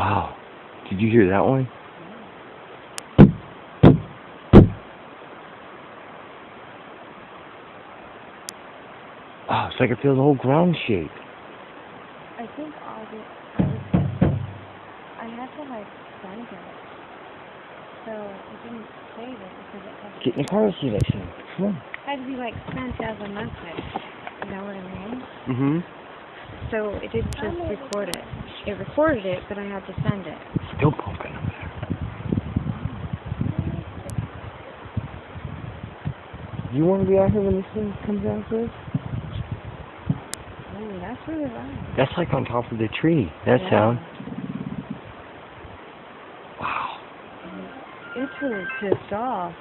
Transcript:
Wow. Did you hear that one? Oh, it's like I feel the whole ground shake. I think I had to like send it, so it didn't save it because it had to Get in the car selection. Come on. had to be like sent as a message. You know what I mean? Mm-hmm. So it didn't just record it. It recorded it, but I had to send it. Still pumping up there. You want to be out here when this thing comes out, Chris? Oh, that's really loud. That's like on top of the tree. That sound. Wow. It's really pissed off.